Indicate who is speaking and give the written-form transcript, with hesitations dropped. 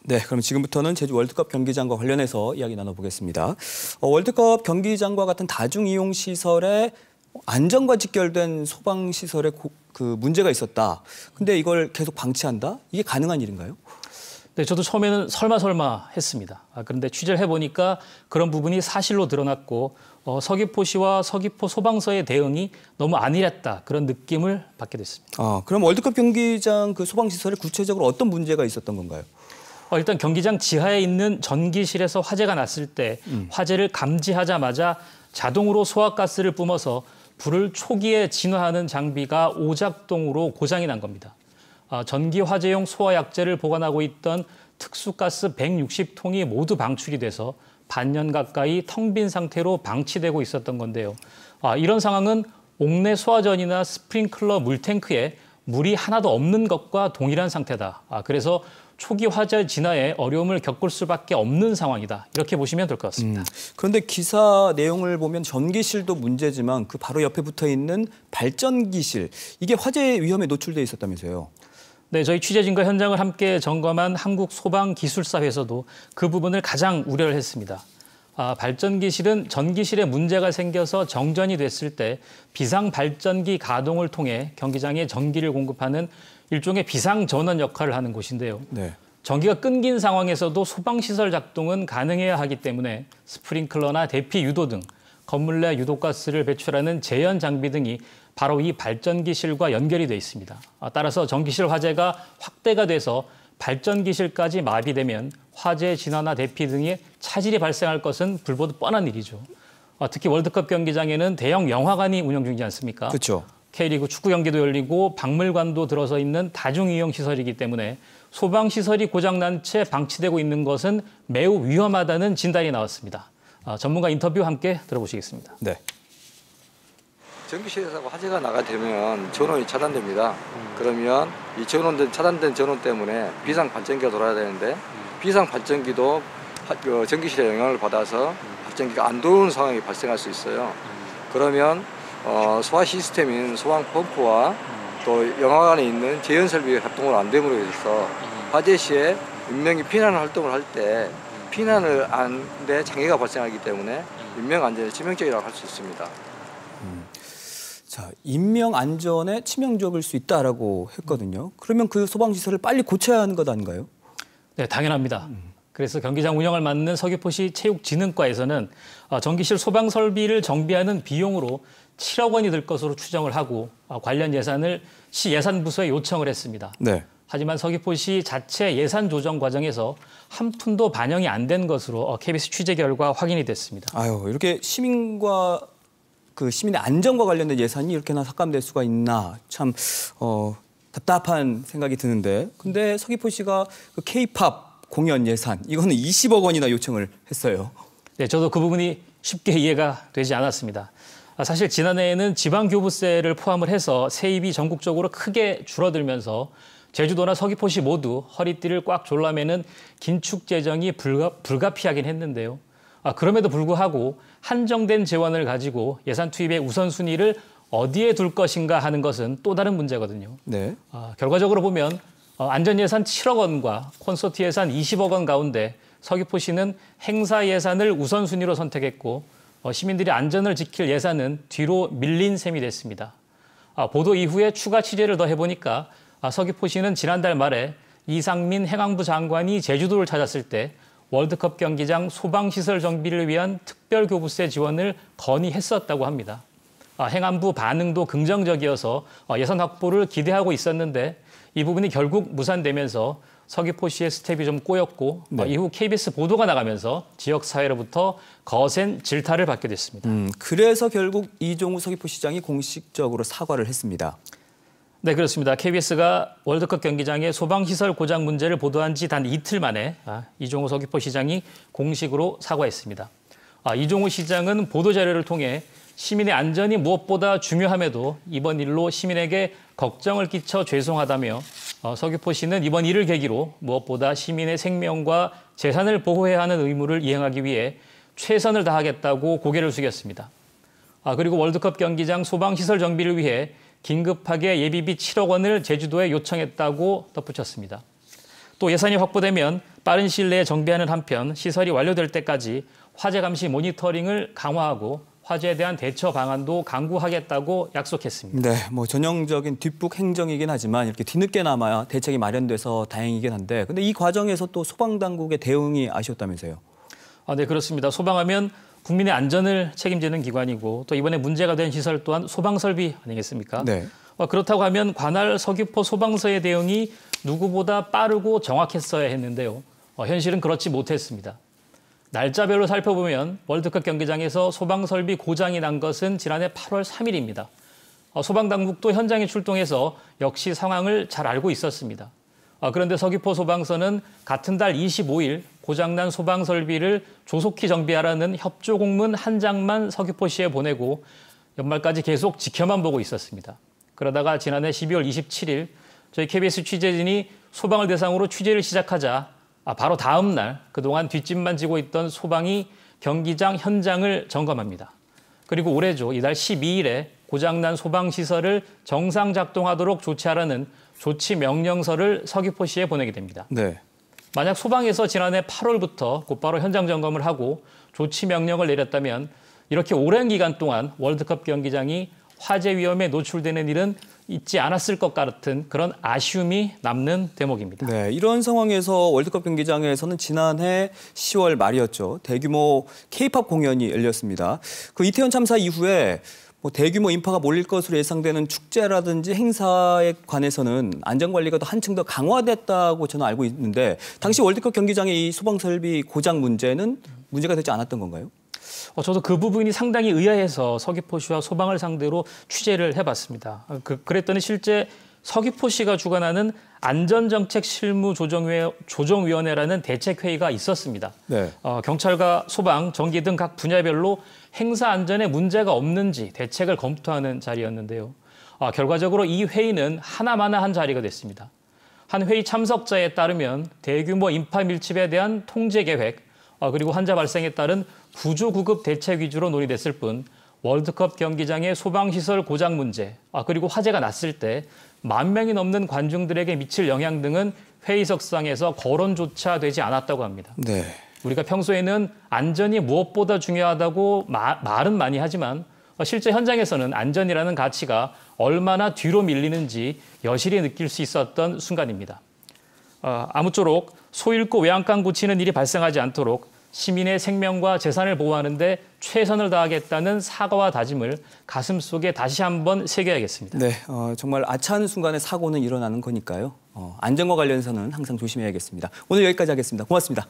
Speaker 1: 네, 그럼 지금부터는 제주 월드컵 경기장과 관련해서 이야기 나눠보겠습니다. 월드컵 경기장과 같은 다중이용 시설에 안전과 직결된 소방시설에 문제가 있었다. 근데 이걸 계속 방치한다? 이게 가능한 일인가요?
Speaker 2: 네, 저도 처음에는 설마 했습니다. 그런데 취재를 해보니까 그런 부분이 사실로 드러났고 서귀포시와 서귀포 소방서의 대응이 너무 안일했다. 그런 느낌을 받게 됐습니다.
Speaker 1: 그럼 월드컵 경기장 그 소방시설에 구체적으로 어떤 문제가 있었던 건가요?
Speaker 2: 일단 경기장 지하에 있는 전기실에서 화재가 났을 때 화재를 감지하자마자 자동으로 소화가스를 뿜어서 불을 초기에 진화하는 장비가 오작동으로 고장이 난 겁니다. 전기 화재용 소화약재를 보관하고 있던 특수가스 160통이 모두 방출이 돼서 반년 가까이 텅 빈 상태로 방치되고 있었던 건데요. 이런 상황은 옥내 소화전이나 스프링클러 물탱크에 물이 하나도 없는 것과 동일한 상태다. 그래서 초기 화재 진화에 어려움을 겪을 수밖에 없는 상황이다. 이렇게 보시면 될 것 같습니다.
Speaker 1: 그런데 기사 내용을 보면 전기실도 문제지만 그 바로 옆에 붙어 있는 발전기실, 이게 화재 위험에 노출돼 있었다면서요?
Speaker 2: 네, 저희 취재진과 현장을 함께 점검한 한국소방기술사회에서도 그 부분을 가장 우려를 했습니다. 발전기실은 전기실에 문제가 생겨서 정전이 됐을 때 비상발전기 가동을 통해 경기장에 전기를 공급하는 일종의 비상전원 역할을 하는 곳인데요.
Speaker 1: 네.
Speaker 2: 전기가 끊긴 상황에서도 소방시설 작동은 가능해야 하기 때문에 스프링클러나 대피 유도 등 건물 내 유도가스를 배출하는 제연 장비 등이 바로 이 발전기실과 연결이 돼 있습니다. 따라서 전기실 화재가 확대가 돼서 발전기실까지 마비되면 화재 진화나 대피 등의 차질이 발생할 것은 불보듯 뻔한 일이죠. 특히 월드컵 경기장에는 대형 영화관이 운영 중이지 않습니까?
Speaker 1: 그렇죠.
Speaker 2: K리그 축구 경기도 열리고 박물관도 들어서 있는 다중이용 시설이기 때문에 소방시설이 고장난 채 방치되고 있는 것은 매우 위험하다는 진단이 나왔습니다. 전문가 인터뷰 함께 들어보시겠습니다.
Speaker 1: 네.
Speaker 3: 전기실에서 화재가 나게 되면 전원이 차단됩니다. 그러면 이 차단된 전원 때문에 비상발전기가 돌아야 되는데 비상발전기도 전기실에 영향을 받아서 발전기가 안 도는 상황이 발생할 수 있어요. 그러면 소화 시스템인 소방 펌프와 또 영화관에 있는 제연 설비가 작동을 안 됨으로 인해서 화재 시에 인명이 피난 활동을 할 때 피난을 하는데 장애가 발생하기 때문에 인명 안전에 치명적이라고 할 수 있습니다.
Speaker 1: 자, 인명 안전에 치명적일 수 있다라고 했거든요. 그러면 그 소방 시설을 빨리 고쳐야 하는 것 아닌가요?
Speaker 2: 네, 당연합니다. 그래서 경기장 운영을 맡는 서귀포시 체육진흥과에서는 전기실 소방 설비를 정비하는 비용으로 7억 원이 들 것으로 추정을 하고 관련 예산을 시 예산부서에 요청을 했습니다.
Speaker 1: 네.
Speaker 2: 하지만 서귀포시 자체 예산 조정 과정에서 한 푼도 반영이 안 된 것으로 KBS 취재 결과 확인이 됐습니다.
Speaker 1: 이렇게 시민의 안전과 관련된 예산이 이렇게나 삭감될 수가 있나 참 답답한 생각이 드는데, 근데 서귀포시가 그 K-팝 공연 예산 이거는 20억 원이나 요청을 했어요.
Speaker 2: 네, 저도 그 부분이 쉽게 이해가 되지 않았습니다. 사실 지난해에는 지방교부세를 포함을 해서 세입이 전국적으로 크게 줄어들면서 제주도나 서귀포시 모두 허리띠를 꽉 졸라매는 긴축 재정이 불가피하긴 했는데요. 그럼에도 불구하고 한정된 재원을 가지고 예산 투입의 우선순위를 어디에 둘 것인가 하는 것은 또 다른 문제거든요.
Speaker 1: 네.
Speaker 2: 결과적으로 보면 안전 예산 7억 원과 콘서트 예산 20억 원 가운데 서귀포시는 행사 예산을 우선순위로 선택했고 시민들이 안전을 지킬 예산은 뒤로 밀린 셈이 됐습니다. 보도 이후에 추가 취재를 더 해보니까 서귀포시는 지난달 말에 이상민 행안부 장관이 제주도를 찾았을 때 월드컵 경기장 소방시설 정비를 위한 특별교부세 지원을 건의했었다고 합니다. 행안부 반응도 긍정적이어서 예산 확보를 기대하고 있었는데 이 부분이 결국 무산되면서 서귀포시의 스텝이 좀 꼬였고
Speaker 1: 네.
Speaker 2: 이후 KBS 보도가 나가면서 지역사회로부터 거센 질타를 받게 됐습니다.
Speaker 1: 그래서 결국 이종우 서귀포시장이 공식적으로 사과를 했습니다.
Speaker 2: 네, 그렇습니다. KBS가 월드컵 경기장의 소방시설 고장 문제를 보도한 지 단 이틀 만에 이종우 서귀포시장이 공식으로 사과했습니다. 이종우 시장은 보도자료를 통해 시민의 안전이 무엇보다 중요함에도 이번 일로 시민에게 걱정을 끼쳐 죄송하다며 서귀포시는 이번 일을 계기로 무엇보다 시민의 생명과 재산을 보호해야 하는 의무를 이행하기 위해 최선을 다하겠다고 고개를 숙였습니다. 그리고 월드컵 경기장 소방시설 정비를 위해 긴급하게 예비비 7억 원을 제주도에 요청했다고 덧붙였습니다. 또 예산이 확보되면 빠른 시일 내에 정비하는 한편 시설이 완료될 때까지 화재 감시 모니터링을 강화하고 화재에 대한 대처 방안도 강구하겠다고 약속했습니다.
Speaker 1: 네, 뭐 전형적인 뒷북 행정이긴 하지만 이렇게 뒤늦게나마 대책이 마련돼서 다행이긴 한데, 근데 이 과정에서 또 소방당국의 대응이 아쉬웠다면서요?
Speaker 2: 네, 그렇습니다. 소방하면 국민의 안전을 책임지는 기관이고 또 이번에 문제가 된 시설 또한 소방설비 아니겠습니까?
Speaker 1: 네.
Speaker 2: 그렇다고 하면 관할 서귀포 소방서의 대응이 누구보다 빠르고 정확했어야 했는데요. 현실은 그렇지 못했습니다. 날짜별로 살펴보면 월드컵 경기장에서 소방설비 고장이 난 것은 지난해 8월 3일입니다. 소방당국도 현장에 출동해서 역시 상황을 잘 알고 있었습니다. 그런데 서귀포 소방서는 같은 달 25일 고장난 소방설비를 조속히 정비하라는 협조 공문 한 장만 서귀포시에 보내고 연말까지 계속 지켜만 보고 있었습니다. 그러다가 지난해 12월 27일 저희 KBS 취재진이 소방을 대상으로 취재를 시작하자 바로 다음 날 그동안 뒷짐만 지고 있던 소방이 경기장 현장을 점검합니다. 그리고 올해죠. 이달 12일에 고장난 소방시설을 정상 작동하도록 조치하라는 조치 명령서를 서귀포시에 보내게 됩니다.
Speaker 1: 네.
Speaker 2: 만약 소방에서 지난해 8월부터 곧바로 현장 점검을 하고 조치 명령을 내렸다면 이렇게 오랜 기간 동안 월드컵 경기장이 화재 위험에 노출되는 일은 있지 않았을 것 같은 그런 아쉬움이 남는 대목입니다.
Speaker 1: 네, 이런 상황에서 월드컵 경기장에서는 지난해 10월 말이었죠. 대규모 K-팝 공연이 열렸습니다. 그 이태원 참사 이후에 뭐 대규모 인파가 몰릴 것으로 예상되는 축제라든지 행사에 관해서는 안전관리가 더 한층 더 강화됐다고 저는 알고 있는데, 당시 월드컵 경기장의 이 소방설비 고장 문제는 문제가 되지 않았던 건가요?
Speaker 2: 저도 그 부분이 상당히 의아해서 서귀포시와 소방을 상대로 취재를 해봤습니다. 그랬더니 실제 서귀포시가 주관하는 안전정책실무조정위원회라는 대책회의가 있었습니다.
Speaker 1: 네.
Speaker 2: 경찰과 소방, 전기 등 각 분야별로 행사 안전에 문제가 없는지 대책을 검토하는 자리였는데요. 결과적으로 이 회의는 하나마나한 자리가 됐습니다. 한 회의 참석자에 따르면 대규모 인파 밀집에 대한 통제 계획, 그리고 환자 발생에 따른 구조구급 대책 위주로 논의됐을 뿐 월드컵 경기장의 소방시설 고장 문제, 그리고 화재가 났을 때 10,000명이 넘는 관중들에게 미칠 영향 등은 회의석상에서 거론조차 되지 않았다고 합니다.
Speaker 1: 네.
Speaker 2: 우리가 평소에는 안전이 무엇보다 중요하다고 말은 많이 하지만 실제 현장에서는 안전이라는 가치가 얼마나 뒤로 밀리는지 여실히 느낄 수 있었던 순간입니다. 아무쪼록 소 잃고 외양간 고치는 일이 발생하지 않도록 시민의 생명과 재산을 보호하는 데 최선을 다하겠다는 사과와 다짐을 가슴속에 다시 한번 새겨야겠습니다.
Speaker 1: 네, 정말 아차하는 순간에 사고는 일어나는 거니까요. 안전과 관련해서는 항상 조심해야겠습니다. 오늘 여기까지 하겠습니다. 고맙습니다.